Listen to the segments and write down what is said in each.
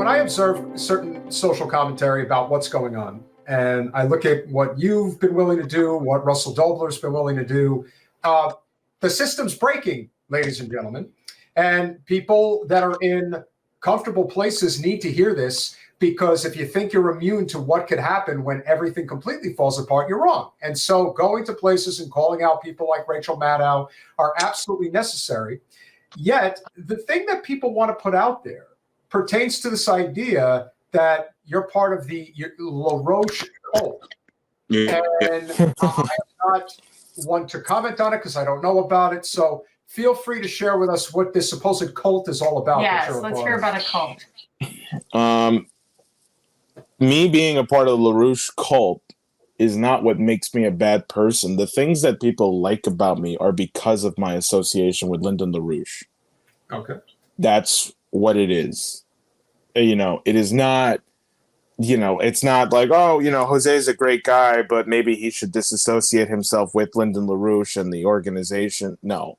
when I observe certain social commentary about what's going on, and I look at what you've been willing to do, what Russell Dobler's been willing to do, the system's breaking, ladies and gentlemen. And people that are in comfortable places need to hear this, because if you think you're immune to what could happen when everything completely falls apart, you're wrong. And so going to places and calling out people like Rachel Maddow are absolutely necessary. Yet the thing that people want to put out there pertains to this idea that you're part of the LaRouche cult. Yeah. And I'm not one to comment on it because I don't know about it. So feel free to share with us what this supposed cult is all about. Yes, let's hear about a cult. Me being a part of the LaRouche cult is not what makes me a bad person. The things that people like about me are because of my association with Lyndon LaRouche. Okay. That's what it is. You know, it is not, you know, it's not like, oh, you know, Jose's a great guy, but maybe he should disassociate himself with Lyndon LaRouche and the organization. No.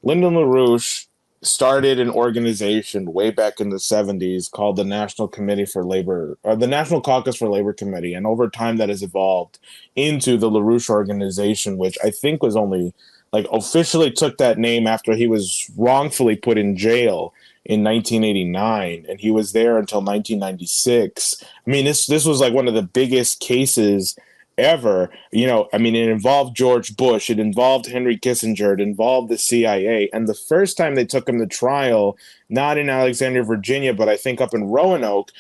Lyndon LaRouche started an organization way back in the 70s called the National Committee for Labor, or the National Caucus for Labor Committee. And over time that has evolved into the LaRouche organization, which I think was only like officially took that name after he was wrongfully put in jail in 1989. And he was there until 1996. I mean, this was like one of the biggest cases ever. You know, I mean, it involved George Bush, it involved Henry Kissinger, it involved the CIA. And the first time they took him to trial, not in Alexandria, Virginia, but I think up in Roanoke,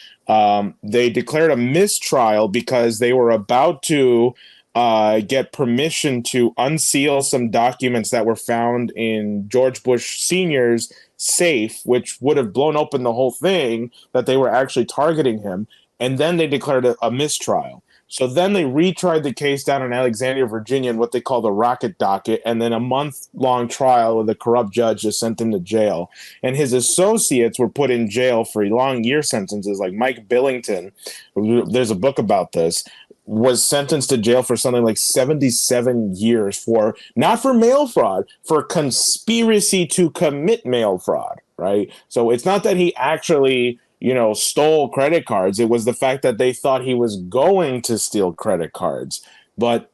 they declared a mistrial because they were about to get permission to unseal some documents that were found in George Bush Sr.'s safe, which would have blown open the whole thing, that they were actually targeting him. And then they declared a mistrial. So then they retried the case down in Alexandria, Virginia, in what they call the rocket docket, and then a month-long trial with a corrupt judge just sent him to jail. And his associates were put in jail for long year sentences, like Mike Billington. There's a book about this. Was sentenced to jail for something like 77 years for, not for mail fraud, for conspiracy to commit mail fraud, right? So it's not that he actually, you know, stole credit cards. It was the fact that they thought he was going to steal credit cards. But,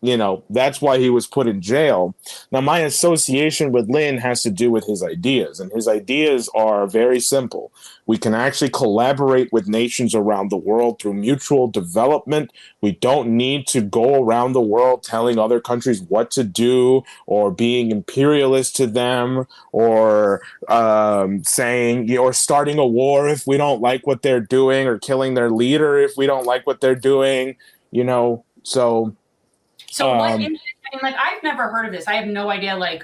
you know, that's why he was put in jail. Now, my association with Lynn has to do with his ideas, and his ideas are very simple. We can actually collaborate with nations around the world through mutual development. We don't need to go around the world telling other countries what to do or being imperialist to them or saying, or starting a war if we don't like what they're doing, or killing their leader if we don't like what they're doing, you know, so... So what? I mean, like, I've never heard of this. I have no idea, like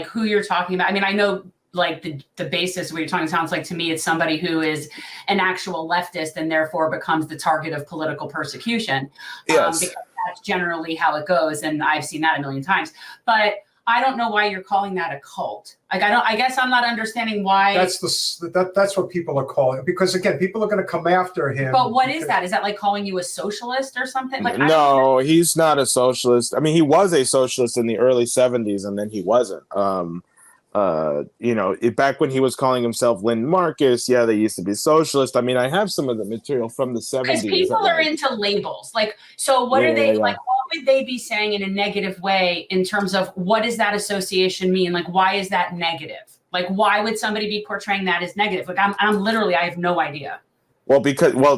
who you're talking about. I mean, I know like the basis of what you're talking sounds like to me it's somebody who is an actual leftist and therefore becomes the target of political persecution. Yes. Because that's generally how it goes, and I've seen that a million times. But I don't know why you're calling that a cult. Like, I guess I'm not understanding why. That's what people are calling it, because again, people are going to come after him. But what is that? Is that like calling you a socialist or something? Like, no, he's not a socialist. I mean, he was a socialist in the early 70s, and then he wasn't. You know, back when he was calling himself Lynn Marcus, yeah, they used to be socialist. I mean, I have some of the material from the 70s. Because people are into labels. Like, so what are they like? What would they be saying in a negative way in terms of what does that association mean? Like, why is that negative? Like, why would somebody be portraying that as negative? Like, I'm literally, I have no idea. Well,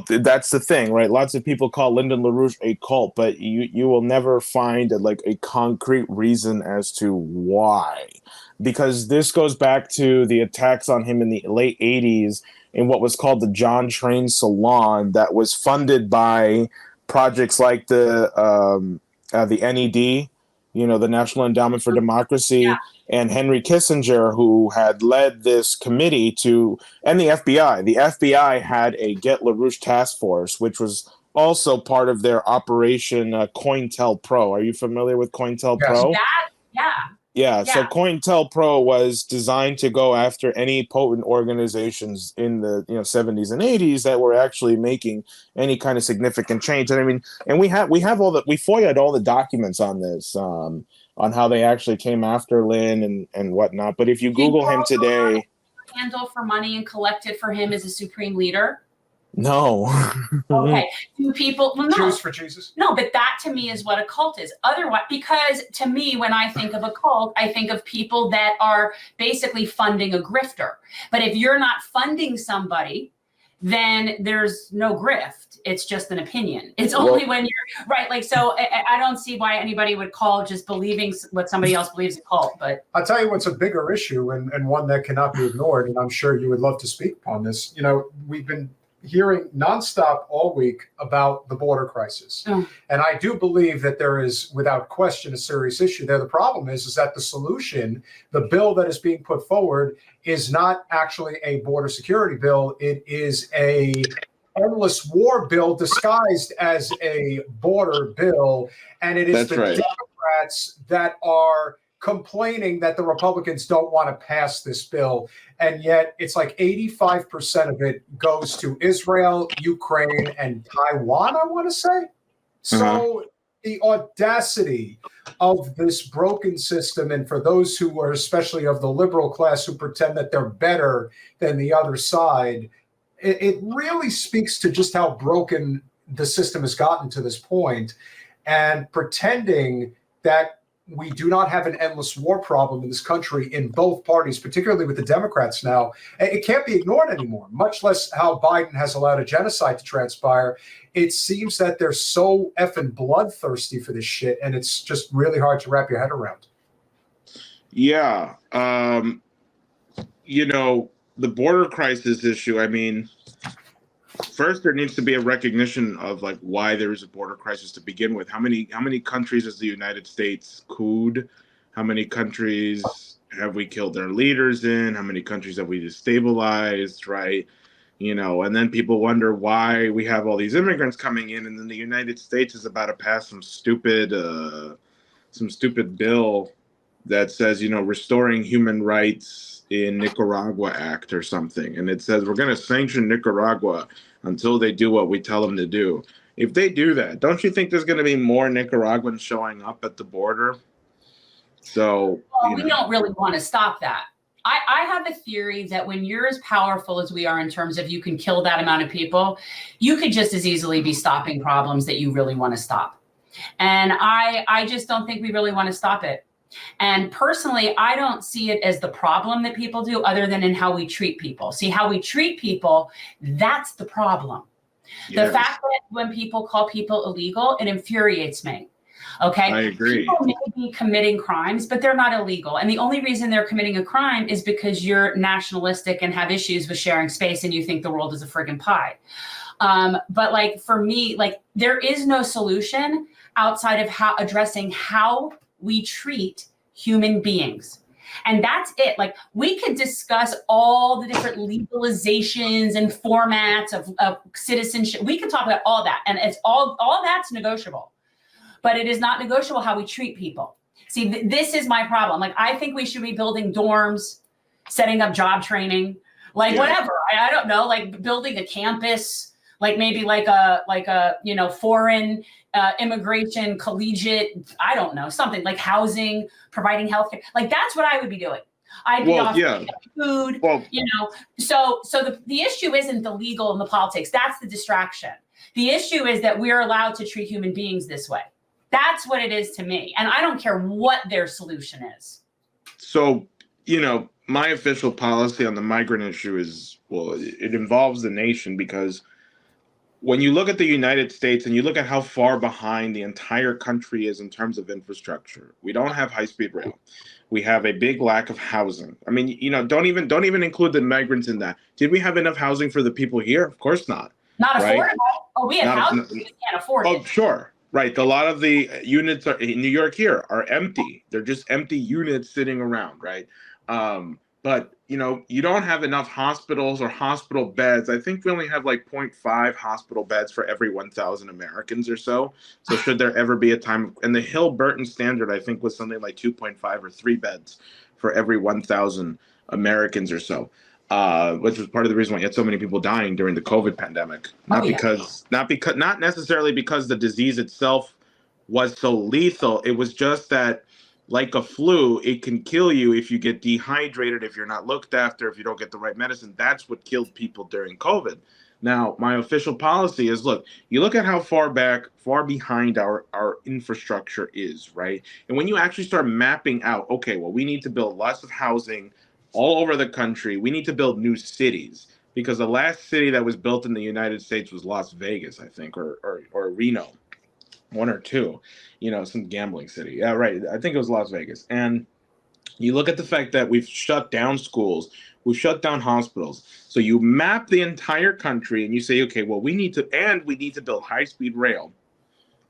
that's the thing, right? Lots of people call Lyndon LaRouche a cult, but you will never find a concrete reason as to why. Because this goes back to the attacks on him in the late 80s in what was called the John Train Salon, that was funded by projects like the NED, you know, the National Endowment for Democracy, yeah, and Henry Kissinger, who had led this committee and the FBI. The FBI had a Get LaRouche task force, which was also part of their Operation COINTELPRO. Are you familiar with COINTELPRO? Yes. Yeah, so COINTELPRO was designed to go after any potent organizations in the 70s and 80s that were actually making any kind of significant change. And I mean, and we FOIA'd all the documents on this, on how they actually came after Lynn and whatnot. But if you Google him today, handle for money and collected for him as a supreme leader. No. Okay. Do people, well, no. Jews for Jesus. No, but that to me is what a cult is. Otherwise, because to me, when I think of a cult, I think of people that are basically funding a grifter. But if you're not funding somebody, then there's no grift. It's just an opinion. It's only when you're right. Like, so I don't see why anybody would call just believing what somebody else believes a cult. But I'll tell you what's a bigger issue and one that cannot be ignored. And I'm sure you would love to speak upon this. You know, we've been hearing nonstop all week about the border crisis. And I do believe that there is, without question, a serious issue there. The problem is that the solution, the bill that is being put forward, is not actually a border security bill. It is a endless war bill disguised as a border bill. And it is Democrats that are complaining that the Republicans don't want to pass this bill. And yet it's like 85% of it goes to Israel, Ukraine, and Taiwan, I want to say. So the audacity of this broken system, and for those who are especially of the liberal class who pretend that they're better than the other side, it really speaks to just how broken the system has gotten to this point. And pretending that we do not have an endless war problem in this country in both parties, particularly with the Democrats now. It can't be ignored anymore, much less how Biden has allowed a genocide to transpire. It seems that they're so effing bloodthirsty for this shit, and it's just really hard to wrap your head around. Yeah. You know, the border crisis issue, I mean, first, there needs to be a recognition of like why there is a border crisis to begin with. How many countries has the United States cooed? How many countries have we killed their leaders in? How many countries have we destabilized? Right, you know. And then people wonder why we have all these immigrants coming in, and then the United States is about to pass some stupid bill that says, you know, restoring human rights in Nicaragua Act or something. And it says we're going to sanction Nicaragua until they do what we tell them to do. If they do that, don't you think there's going to be more Nicaraguans showing up at the border? So we don't really want to stop that. I have a theory that when you're as powerful as we are in terms of you can kill that amount of people, you could just as easily be stopping problems that you really want to stop. And I just don't think we really want to stop it. And personally, I don't see it as the problem that people do, other than in how we treat people. See, how we treat people, that's the problem. Yes. The fact that when people call people illegal, it infuriates me. Okay. I agree. People may be committing crimes, but they're not illegal. And the only reason they're committing a crime is because you're nationalistic and have issues with sharing space and you think the world is a friggin' pie. But like for me, like there is no solution outside of addressing how we treat human beings. And that's it. Like we could discuss all the different legalizations and formats of citizenship. We could talk about all that. And it's all that's negotiable, but it is not negotiable how we treat people. See, this is my problem. Like, I think we should be building dorms, setting up job training, like whatever. I don't know, like building a campus, like maybe like a you know, foreign immigration, collegiate, I don't know, something like housing, providing healthcare. Like that's what I would be doing. I'd be offering food, you know. So the issue isn't the legal and the politics. That's the distraction. The issue is that we're allowed to treat human beings this way. That's what it is to me. And I don't care what their solution is. So, you know, my official policy on the migrant issue is, well, it involves the nation, because when you look at the United States and you look at how far behind the entire country is in terms of infrastructure, we don't have high-speed rail. We have a big lack of housing. I mean, you know, don't even include the migrants in that. Did we have enough housing for the people here? Of course not. Not affordable. Oh, we have housing. We can't afford it. Oh, sure. Right. A lot of the units in New York here are empty. They're just empty units sitting around. Right. But, you know, you don't have enough hospitals or hospital beds. I think we only have like 0.5 hospital beds for every 1,000 Americans or so. So should there ever be a time, and the Hill-Burton standard, I think, was something like 2.5 or 3 beds for every 1,000 Americans or so, which was part of the reason why you had so many people dying during the COVID pandemic. Not necessarily because the disease itself was so lethal. It was just that, like a flu, it can kill you if you get dehydrated, if you're not looked after, if you don't get the right medicine. That's what killed people during COVID. Now, my official policy is, look, you look at how far behind our infrastructure is, right? And when you actually start mapping out, okay, well, we need to build lots of housing all over the country. We need to build new cities, because the last city that was built in the United States was Las Vegas, I think, or Reno, one or two, some gambling city. Yeah, right. I think it was Las Vegas. And you look at the fact that we've shut down schools, we've shut down hospitals. So you map the entire country and you say, okay, well, we need to build high-speed rail.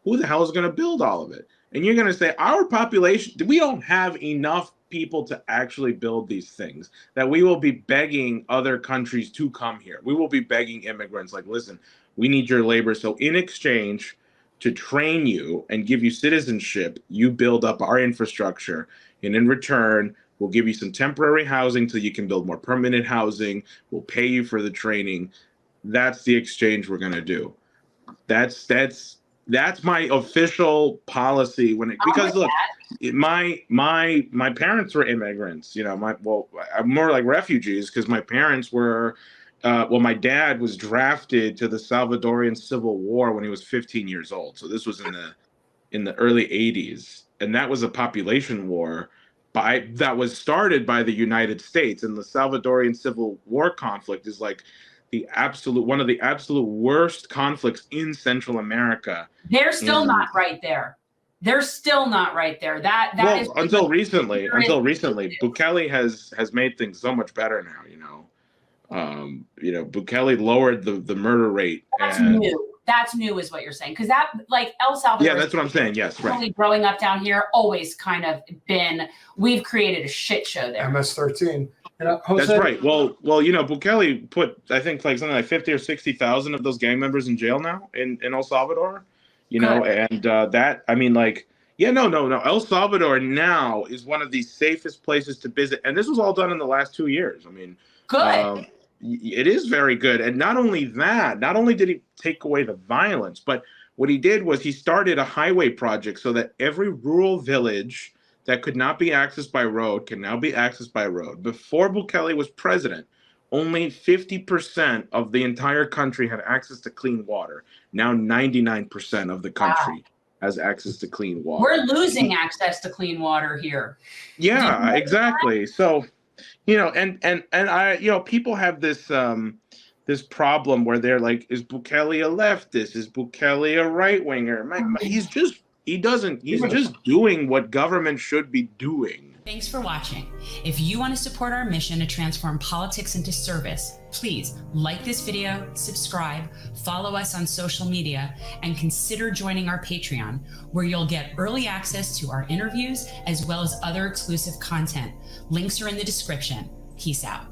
Who the hell is going to build all of it? And you're going to say, our population, we don't have enough people to actually build these things, that we will be begging other countries to come here. We will be begging immigrants, like, listen, we need your labor. So in exchange to train you and give you citizenship, you build up our infrastructure. And in return, we'll give you some temporary housing so you can build more permanent housing. We'll pay you for the training. That's the exchange we're going to do. That's my official policy because look, my parents were immigrants. I'm more like refugees, because my parents were. My dad was drafted to the Salvadorian Civil War when he was 15 years old. So this was in the early 80s. And that was a population war that was started by the United States. And the Salvadorian Civil War conflict is like one of the absolute worst conflicts in Central America. They're still not right there. They're still not right there. That is until recently. Bukele has made things so much better now. Bukele lowered the murder rate. That's new is what you're saying. Because that, like, El Salvador. Yeah, that's what I'm saying. Yes, right. Growing up down here, always kind of we've created a shit show there. MS-13. Jose, that's right. Well, Bukele put, I think, like something like 50 or 60,000 of those gang members in jail now in El Salvador. And El Salvador now is one of the safest places to visit. And this was all done in the last 2 years. Good. It is very good. And not only did he take away the violence, but what he did was he started a highway project so that every rural village that could not be accessed by road can now be accessed by road. Before Bukele was president, only 50% of the entire country had access to clean water. Now 99% of the country has access to clean water. We're losing access to clean water here. Yeah, exactly. So, people have this problem where they're like, is Bukele a leftist? Is Bukele a right winger? He's just doing what government should be doing. Thanks for watching. If you want to support our mission to transform politics into service, please like this video, subscribe, follow us on social media, and consider joining our Patreon, where you'll get early access to our interviews as well as other exclusive content. Links are in the description. Peace out.